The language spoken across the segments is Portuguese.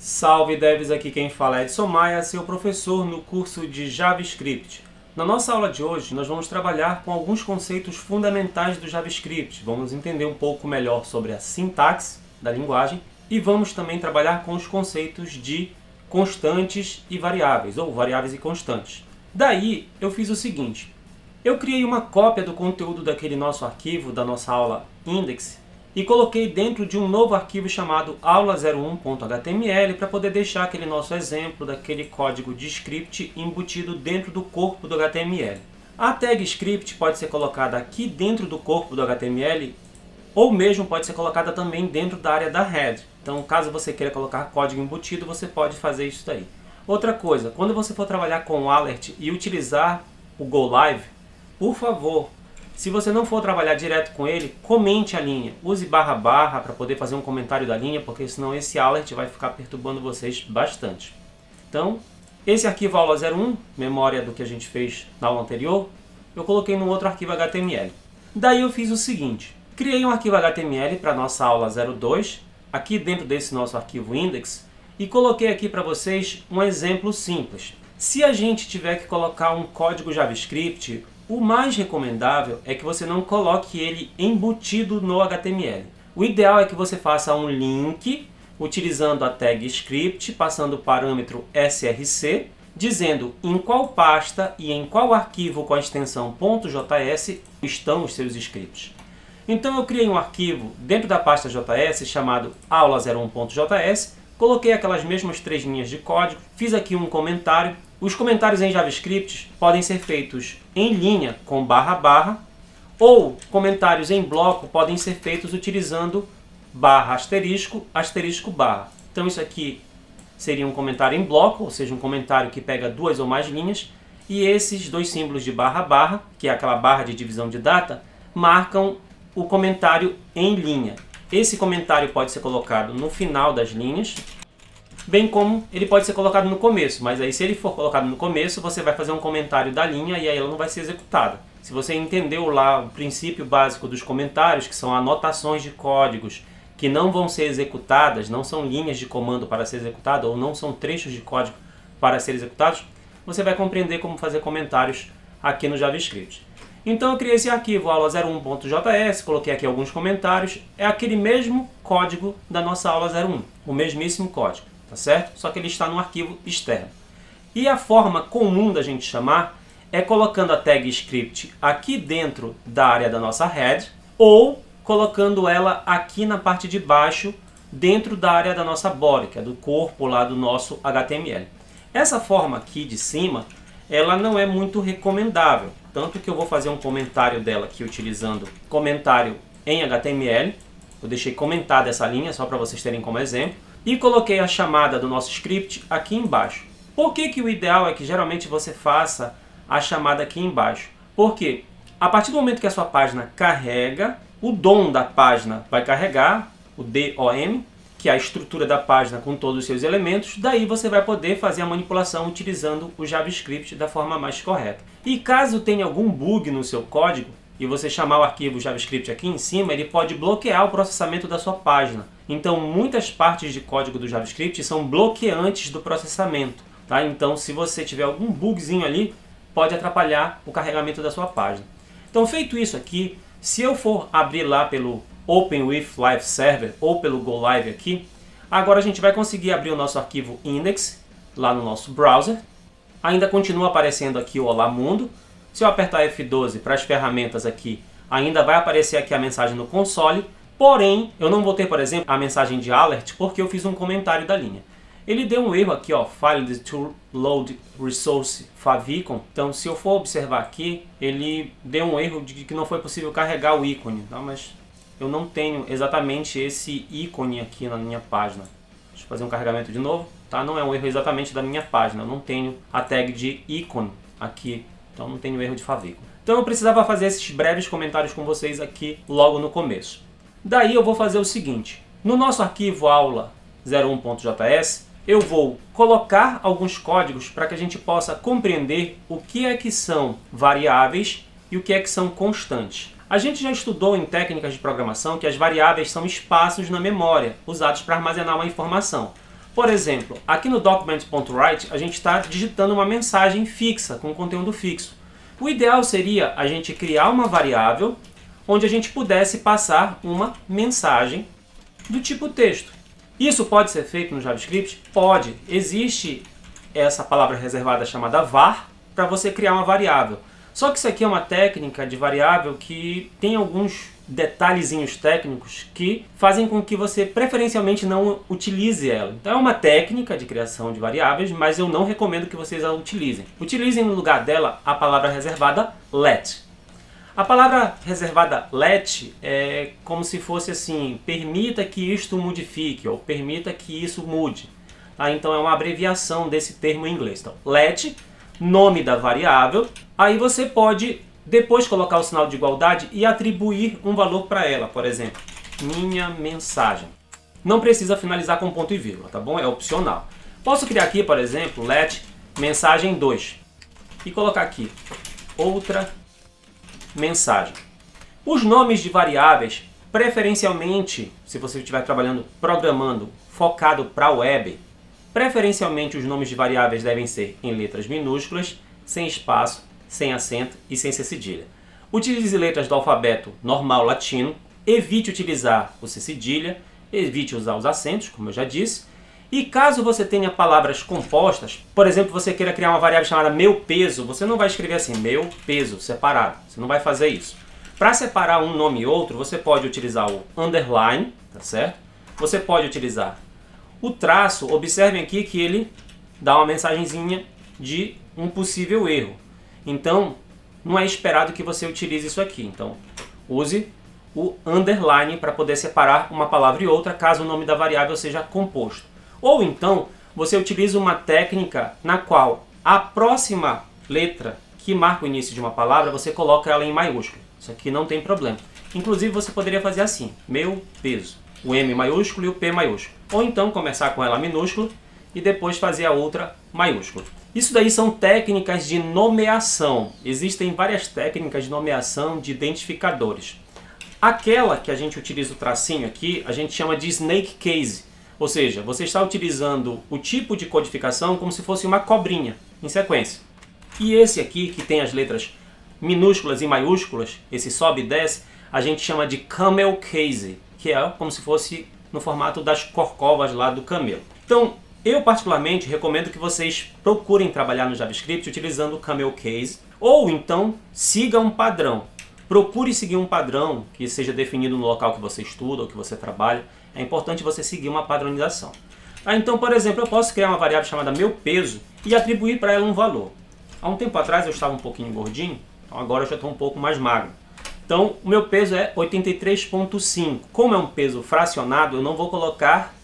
Salve devs, aqui quem fala é Edson Maia, seu professor no curso de JavaScript. Na nossa aula de hoje nós vamos trabalhar com alguns conceitos fundamentais do JavaScript. Vamos entender um pouco melhor sobre a sintaxe da linguagem e vamos também trabalhar com os conceitos de constantes e variáveis, ou variáveis e constantes. Daí eu fiz o seguinte, eu criei uma cópia do conteúdo daquele nosso arquivo, da nossa aula index, e coloquei dentro de um novo arquivo chamado aula01.html para poder deixar aquele nosso exemplo daquele código de script embutido dentro do corpo do HTML. A tag script pode ser colocada aqui dentro do corpo do HTML ou mesmo pode ser colocada também dentro da área da head. Então, caso você queira colocar código embutido, você pode fazer isso daí. Outra coisa, quando você for trabalhar com o alert e utilizar o go live, por favor, se você não for trabalhar direto com ele, comente a linha. Use // para poder fazer um comentário da linha, porque senão esse alert vai ficar perturbando vocês bastante. Então, esse arquivo aula01, memória do que a gente fez na aula anterior, eu coloquei num outro arquivo HTML. Daí eu fiz o seguinte, criei um arquivo HTML para a nossa aula 02, aqui dentro desse nosso arquivo index, e coloquei aqui para vocês um exemplo simples. Se a gente tiver que colocar um código JavaScript, o mais recomendável é que você não coloque ele embutido no HTML. O ideal é que você faça um link utilizando a tag script, passando o parâmetro src, dizendo em qual pasta e em qual arquivo com a extensão .js estão os seus scripts. Então eu criei um arquivo dentro da pasta JS chamado aula01.js, coloquei aquelas mesmas 3 linhas de código, fiz aqui um comentário. Os comentários em JavaScript podem ser feitos em linha com // ou comentários em bloco podem ser feitos utilizando ****. Então isso aqui seria um comentário em bloco, ou seja, um comentário que pega 2 ou mais linhas, e esses dois símbolos de ****, que é aquela barra de divisão de data, marcam o comentário em linha. Esse comentário pode ser colocado no final das linhas, bem como ele pode ser colocado no começo, mas aí se ele for colocado no começo, você vai fazer um comentário da linha e aí ela não vai ser executada. Se você entendeu lá o princípio básico dos comentários, que são anotações de códigos que não vão ser executadas, não são linhas de comando para ser executado ou não são trechos de código para ser executados, você vai compreender como fazer comentários aqui no JavaScript. Então eu criei esse arquivo aula01.js, coloquei aqui alguns comentários, é aquele mesmo código da nossa aula 01, o mesmíssimo código. Tá certo? Só que ele está no arquivo externo. E a forma comum da gente chamar é colocando a tag script aqui dentro da área da nossa head ou colocando ela aqui na parte de baixo dentro da área da nossa body, que é do corpo lá do nosso HTML. Essa forma aqui de cima, ela não é muito recomendável. Tanto que eu vou fazer um comentário dela aqui utilizando comentário em HTML. Eu deixei comentada essa linha só para vocês terem como exemplo. E coloquei a chamada do nosso script aqui embaixo. Por que o ideal é que geralmente você faça a chamada aqui embaixo? Porque a partir do momento que a sua página carrega, o DOM da página vai carregar, o DOM, que é a estrutura da página com todos os seus elementos, daí você vai poder fazer a manipulação utilizando o JavaScript da forma mais correta. E caso tenha algum bug no seu código, e você chamar o arquivo JavaScript aqui em cima, ele pode bloquear o processamento da sua página. Então, muitas partes de código do JavaScript são bloqueantes do processamento. Tá? Então, se você tiver algum bugzinho ali, pode atrapalhar o carregamento da sua página. Então, feito isso aqui, se eu for abrir lá pelo Open with Live Server ou pelo Go Live aqui, agora a gente vai conseguir abrir o nosso arquivo index lá no nosso browser. Ainda continua aparecendo aqui o Olá Mundo. Se eu apertar F12 para as ferramentas aqui, ainda vai aparecer aqui a mensagem no console, porém, eu não vou ter, por exemplo, a mensagem de alert porque eu fiz um comentário da linha. Ele deu um erro aqui, ó, failed to load resource favicon. Então, se eu for observar aqui, ele deu um erro de que não foi possível carregar o ícone, tá? Mas eu não tenho exatamente esse ícone aqui na minha página. Deixa eu fazer um carregamento de novo, tá? Não é um erro exatamente da minha página, eu não tenho a tag de ícone aqui. Então não tenho erro de favicon. Então eu precisava fazer esses breves comentários com vocês aqui logo no começo. Daí eu vou fazer o seguinte. No nosso arquivo aula01.js, eu vou colocar alguns códigos para que a gente possa compreender o que é que são variáveis e o que é que são constantes. A gente já estudou em técnicas de programação que as variáveis são espaços na memória, usados para armazenar uma informação. Por exemplo, aqui no document.write a gente está digitando uma mensagem fixa, com conteúdo fixo. O ideal seria a gente criar uma variável onde a gente pudesse passar uma mensagem do tipo texto. Isso pode ser feito no JavaScript? Pode. Existe essa palavra reservada chamada var para você criar uma variável. Só que isso aqui é uma técnica de variável que tem alguns detalhezinhos técnicos que fazem com que você preferencialmente não utilize ela. Então é uma técnica de criação de variáveis, mas eu não recomendo que vocês a utilizem. Utilizem no lugar dela a palavra reservada let. A palavra reservada let é como se fosse assim, permita que isto modifique, ou permita que isso mude. Tá? Então é uma abreviação desse termo em inglês. Então, let, nome da variável, aí você pode depois colocar o sinal de igualdade e atribuir um valor para ela, por exemplo, minha mensagem. Não precisa finalizar com ponto e vírgula, tá bom? É opcional. Posso criar aqui, por exemplo, let mensagem 2 e colocar aqui outra mensagem. Os nomes de variáveis, preferencialmente, se você estiver trabalhando, programando, focado para a web, preferencialmente os nomes de variáveis devem ser em letras minúsculas, sem espaço, sem acento e sem ser cedilha. Utilize letras do alfabeto normal latino, evite utilizar o C cedilha, evite usar os acentos, como eu já disse. E caso você tenha palavras compostas, por exemplo, você queira criar uma variável chamada meu peso, você não vai escrever assim, meu peso, separado. Você não vai fazer isso. Para separar um nome e outro, você pode utilizar o underline, tá certo? Você pode utilizar o traço. Observem aqui que ele dá uma mensagenzinha de um possível erro. Então, não é esperado que você utilize isso aqui. Então, use o underline para poder separar uma palavra e outra, caso o nome da variável seja composto. Ou então, você utiliza uma técnica na qual a próxima letra que marca o início de uma palavra, você coloca ela em maiúsculo. Isso aqui não tem problema. Inclusive, você poderia fazer assim, meu peso. O M maiúsculo e o P maiúsculo. Ou então, começar com ela minúsculo e depois fazer a outra maiúsculo. Isso daí são técnicas de nomeação. Existem várias técnicas de nomeação de identificadores. Aquela que a gente utiliza o tracinho aqui, a gente chama de snake case. Ou seja, você está utilizando o tipo de codificação como se fosse uma cobrinha, em sequência. E esse aqui, que tem as letras minúsculas e maiúsculas, esse sobe e desce, a gente chama de camel case, que é como se fosse no formato das corcovas lá do camelo. Então, eu particularmente recomendo que vocês procurem trabalhar no JavaScript utilizando o camel case, ou então siga um padrão. Procure seguir um padrão que seja definido no local que você estuda ou que você trabalha. É importante você seguir uma padronização. Então, por exemplo, eu posso criar uma variável chamada meu peso e atribuir para ela um valor. Há um tempo atrás eu estava um pouquinho gordinho, então agora eu já estou um pouco mais magro. Então, o meu peso é 83,5. Como é um peso fracionado, eu não vou colocar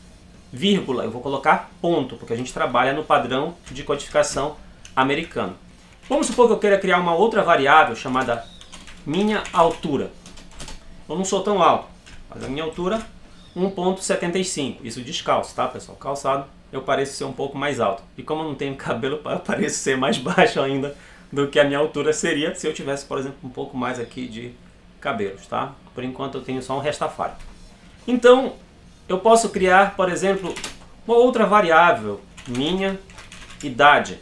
vírgula, eu vou colocar ponto, porque a gente trabalha no padrão de codificação americano. Vamos supor que eu queira criar uma outra variável chamada minha altura. Eu não sou tão alto, mas a minha altura 1,75. Isso descalço, tá, pessoal? Calçado eu pareço ser um pouco mais alto. E como eu não tenho cabelo, eu pareço ser mais baixo ainda do que a minha altura seria se eu tivesse, por exemplo, um pouco mais aqui de cabelos, tá? Por enquanto eu tenho só um rastafari. Então, eu posso criar, por exemplo, uma outra variável, minha idade.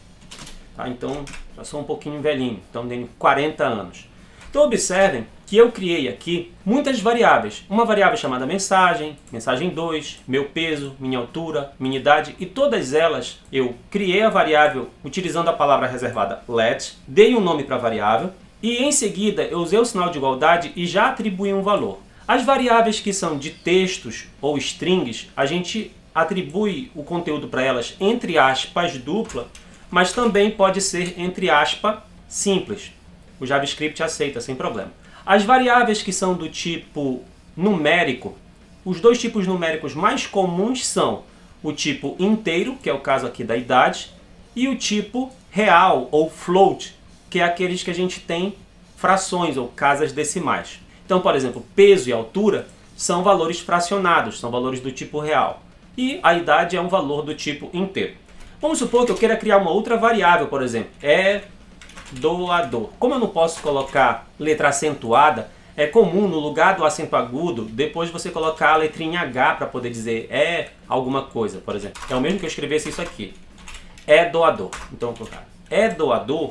Tá? Então, já sou um pouquinho velhinho, então tenho 40 anos. Então, observem que eu criei aqui muitas variáveis. Uma variável chamada mensagem, mensagem 2, meu peso, minha altura, minha idade, e todas elas eu criei a variável utilizando a palavra reservada let, dei um nome para a variável, e em seguida eu usei o sinal de igualdade e já atribuí um valor. As variáveis que são de textos ou strings, a gente atribui o conteúdo para elas entre aspas dupla, mas também pode ser entre aspas simples. O JavaScript aceita sem problema. As variáveis que são do tipo numérico, os dois tipos numéricos mais comuns são o tipo inteiro, que é o caso aqui da idade, e o tipo real ou float, que é aqueles que a gente tem frações ou casas decimais. Então, por exemplo, peso e altura são valores fracionados, são valores do tipo real. E a idade é um valor do tipo inteiro. Vamos supor que eu queira criar uma outra variável, por exemplo, é doador. Como eu não posso colocar letra acentuada, é comum no lugar do acento agudo, depois você colocar a letrinha H para poder dizer é alguma coisa, por exemplo. É o mesmo que eu escrevesse isso aqui. É doador. Então, vou colocar é doador.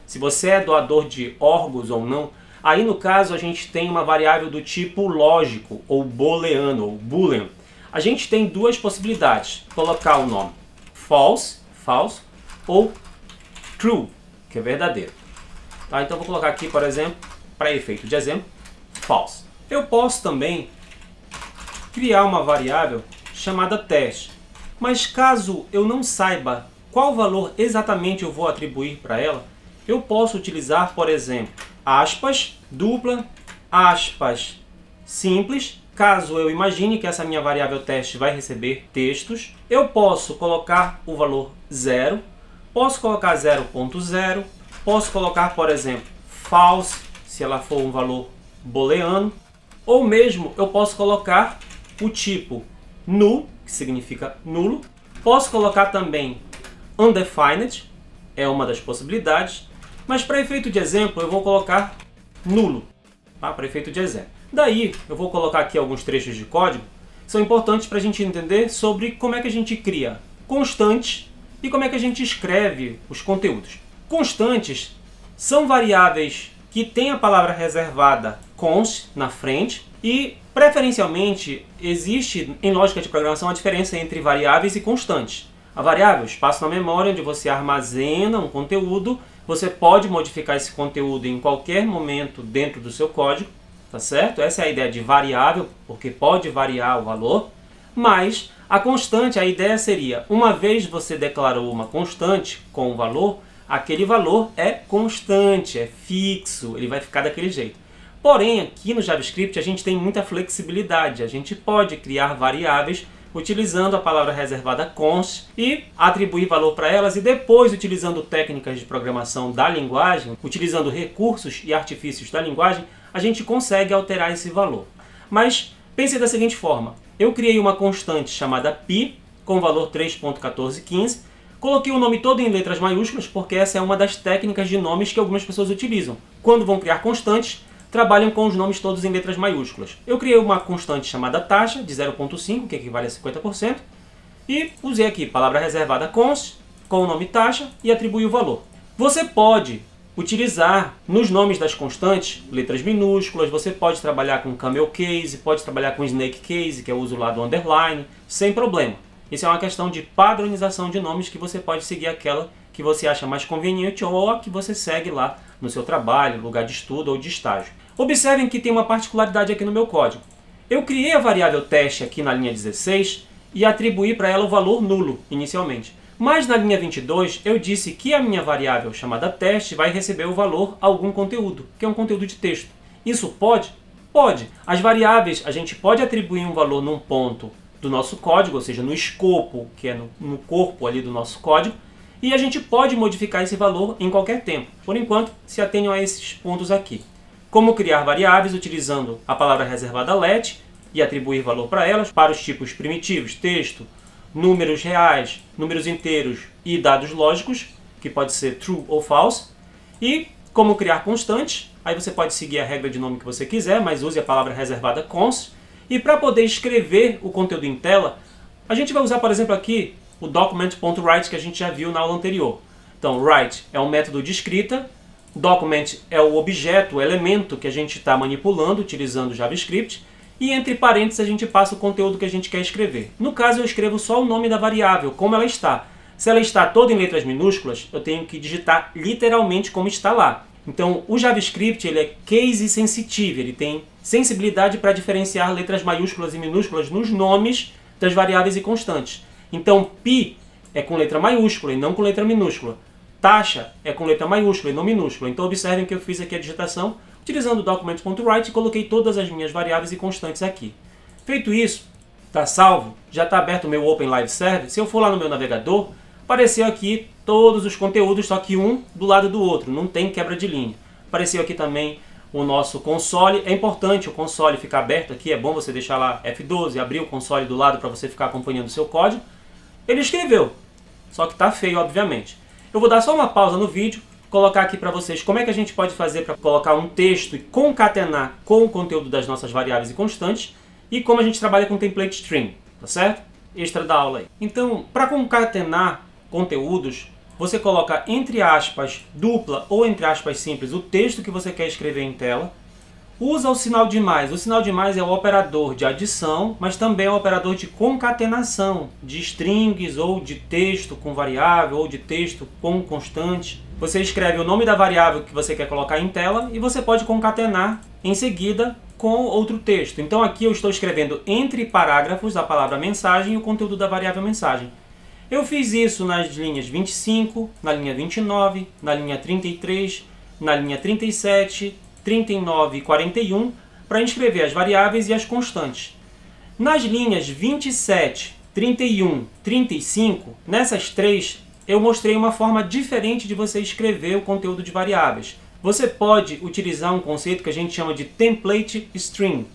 Se você é doador de órgãos ou não, aí no caso a gente tem uma variável do tipo lógico, ou booleano, ou boolean. A gente tem duas possibilidades. Colocar o nome false, falso, ou true, que é verdadeiro. Tá? Então vou colocar aqui, por exemplo, para efeito de exemplo, false. Eu posso também criar uma variável chamada teste. Mas caso eu não saiba qual valor exatamente eu vou atribuir para ela, eu posso utilizar, por exemplo, aspas, dupla, aspas, simples. Caso eu imagine que essa minha variável teste vai receber textos, eu posso colocar o valor 0, posso colocar 0.0, posso colocar, por exemplo, false, se ela for um valor booleano, ou mesmo eu posso colocar o tipo null, que significa nulo. Posso colocar também undefined, é uma das possibilidades, mas para efeito de exemplo eu vou colocar nulo, tá? Para efeito de exemplo. Daí eu vou colocar aqui alguns trechos de código que são importantes para a gente entender sobre como é que a gente cria constantes e como é que a gente escreve os conteúdos. Constantes são variáveis que têm a palavra reservada const na frente e, preferencialmente, existe em lógica de programação a diferença entre variáveis e constantes. A variável é o espaço na memória onde você armazena um conteúdo, você pode modificar esse conteúdo em qualquer momento dentro do seu código, tá certo? Essa é a ideia de variável, porque pode variar o valor, mas a constante, a ideia seria, uma vez você declarou uma constante com um valor, aquele valor é constante, é fixo, ele vai ficar daquele jeito. Porém, aqui no JavaScript a gente tem muita flexibilidade, a gente pode criar variáveis utilizando a palavra reservada const e atribuir valor para elas, e depois, utilizando técnicas de programação da linguagem, utilizando recursos e artifícios da linguagem, a gente consegue alterar esse valor. Mas pense da seguinte forma, eu criei uma constante chamada pi, com o valor 3.1415, coloquei o nome todo em letras maiúsculas, porque essa é uma das técnicas de nomes que algumas pessoas utilizam. Quando vão criar constantes, trabalham com os nomes todos em letras maiúsculas. Eu criei uma constante chamada taxa, de 0.5, que equivale a 50%, e usei aqui palavra reservada const, com o nome taxa, e atribuí o valor. Você pode utilizar nos nomes das constantes letras minúsculas, você pode trabalhar com camel case, pode trabalhar com snake case, que é o uso lá do underline, sem problema. Isso é uma questão de padronização de nomes que você pode seguir aquela que você acha mais conveniente ou a que você segue lá no seu trabalho, lugar de estudo ou de estágio. Observem que tem uma particularidade aqui no meu código. Eu criei a variável teste aqui na linha 16 e atribuí para ela o valor nulo inicialmente. Mas na linha 22 eu disse que a minha variável chamada teste vai receber o valor algum conteúdo, que é um conteúdo de texto. Isso pode? Pode. As variáveis a gente pode atribuir um valor num ponto do nosso código, ou seja, no escopo, que é no corpo ali do nosso código, e a gente pode modificar esse valor em qualquer tempo. Por enquanto, se atenham a esses pontos aqui. Como criar variáveis utilizando a palavra reservada let e atribuir valor para elas, para os tipos primitivos, texto, números reais, números inteiros e dados lógicos, que pode ser true ou false. E como criar constantes, aí você pode seguir a regra de nome que você quiser, mas use a palavra reservada const. E para poder escrever o conteúdo em tela, a gente vai usar, por exemplo, aqui o document.write que a gente já viu na aula anterior. Então, write é um método de escrita, document é o objeto, o elemento que a gente está manipulando utilizando o JavaScript, e entre parênteses a gente passa o conteúdo que a gente quer escrever. No caso, eu escrevo só o nome da variável, como ela está. Se ela está toda em letras minúsculas, eu tenho que digitar literalmente como está lá. Então, o JavaScript ele é case sensitive, ele tem sensibilidade para diferenciar letras maiúsculas e minúsculas nos nomes das variáveis e constantes. Então, pi é com letra maiúscula e não com letra minúscula. Taxa é com letra maiúscula e não minúscula. Então, observem que eu fiz aqui a digitação utilizando o document.write e coloquei todas as minhas variáveis e constantes aqui. Feito isso, está salvo, já está aberto o meu Open Live Server. Se eu for lá no meu navegador, apareceu aqui todos os conteúdos, só que um do lado do outro, não tem quebra de linha. Apareceu aqui também o nosso console. É importante o console ficar aberto aqui, é bom você deixar lá F12, abrir o console do lado para você ficar acompanhando o seu código. Ele escreveu, só que está feio, obviamente. Eu vou dar só uma pausa no vídeo, colocar aqui para vocês como é que a gente pode fazer para colocar um texto e concatenar com o conteúdo das nossas variáveis e constantes e como a gente trabalha com template string, tá certo? Extra da aula aí. Então, para concatenar conteúdos, você coloca entre aspas dupla ou entre aspas simples o texto que você quer escrever em tela. Usa o sinal de mais. O sinal de mais é o operador de adição, mas também é o operador de concatenação de strings ou de texto com variável ou de texto com constante. Você escreve o nome da variável que você quer colocar em tela e você pode concatenar em seguida com outro texto. Então aqui eu estou escrevendo entre parágrafos a palavra mensagem e o conteúdo da variável mensagem. Eu fiz isso nas linhas 25, na linha 29, na linha 33, na linha 37, 39 e 41 para inscrever as variáveis e as constantes. Nas linhas 27, 31, 35, nessas três eu mostrei uma forma diferente de você escrever o conteúdo de variáveis. Você pode utilizar um conceito que a gente chama de template string.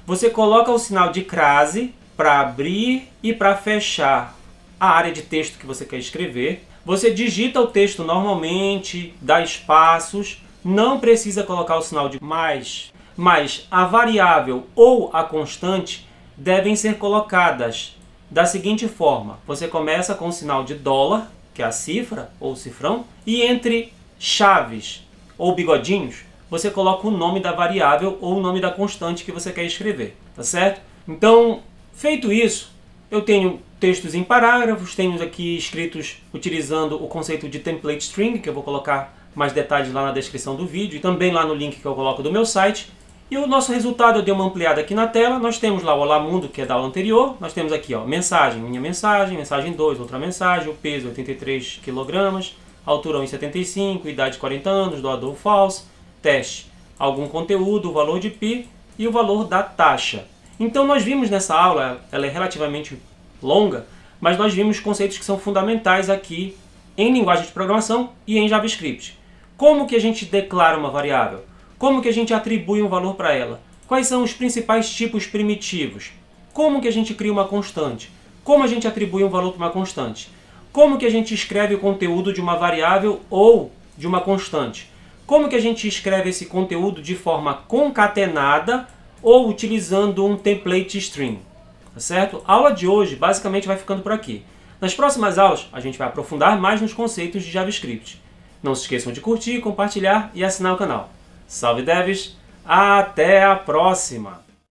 Você coloca o sinal de crase para abrir e para fechar a área de texto que você quer escrever. Você digita o texto normalmente, dá espaços, não precisa colocar o sinal de mais, mas a variável ou a constante devem ser colocadas da seguinte forma. Você começa com o sinal de dólar, que é a cifra ou cifrão, e entre chaves ou bigodinhos, você coloca o nome da variável ou o nome da constante que você quer escrever, tá certo? Então, feito isso, eu tenho textos em parágrafos, tenho aqui escritos utilizando o conceito de template string, que eu vou colocar mais detalhes lá na descrição do vídeo e também lá no link que eu coloco do meu site. E o nosso resultado eu dei uma ampliada aqui na tela. Nós temos lá o Olá Mundo, que é da aula anterior. Nós temos aqui, ó, mensagem, minha mensagem, mensagem 2, outra mensagem, o peso 83 kg, altura 1,75, idade 40 anos, doador falso, teste, algum conteúdo, o valor de π e o valor da taxa. Então nós vimos nessa aula, ela é relativamente longa, mas nós vimos conceitos que são fundamentais aqui em linguagem de programação e em JavaScript. Como que a gente declara uma variável? Como que a gente atribui um valor para ela? Quais são os principais tipos primitivos? Como que a gente cria uma constante? Como a gente atribui um valor para uma constante? Como que a gente escreve o conteúdo de uma variável ou de uma constante? Como que a gente escreve esse conteúdo de forma concatenada ou utilizando um template string? Tá certo? A aula de hoje basicamente vai ficando por aqui. Nas próximas aulas a gente vai aprofundar mais nos conceitos de JavaScript. Não se esqueçam de curtir, compartilhar e assinar o canal. Salve devs! Até a próxima!